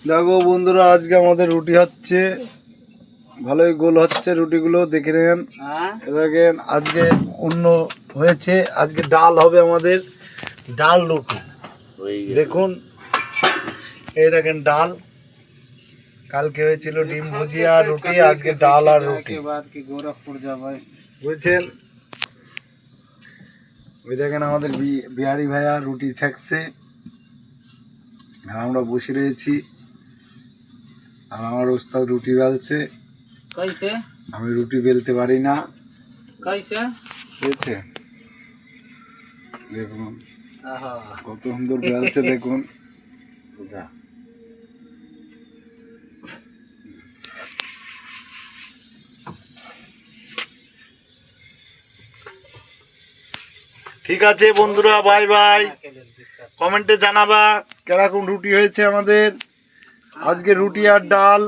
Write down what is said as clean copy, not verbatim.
দেখো বন্ধুরা, আজকে আমাদের রুটি হচ্ছে, ভালোই গোল হচ্ছে রুটিগুলো, দেখে নেন। দেখেন আজকে অন্য হয়েছে, আজকে ডাল হবে আমাদের, ডাল রুটি। দেখুন এই দেখেন ডাল, কালকে হয়েছিল ডিম ভুজিয়া আর রুটি, আজকে ডাল আর রুটি। বুঝছেন? ওই দেখেন আমাদের বিহারি ভাইয়া রুটি ছাকছে আর আমরা বসে রয়েছি, আর আমার ওস্তাদ রুটি বেলছে। আমি রুটি বেলতে পারি না। বুঝছে? দেখুন কত সুন্দর বেলছে, দেখুন। ঠিক আছে বন্ধুরা, বাই বাই। কমেন্টে জানাবা কিরকম রুটি হয়েছে আমাদের আজকে, রুটি আর ডাল।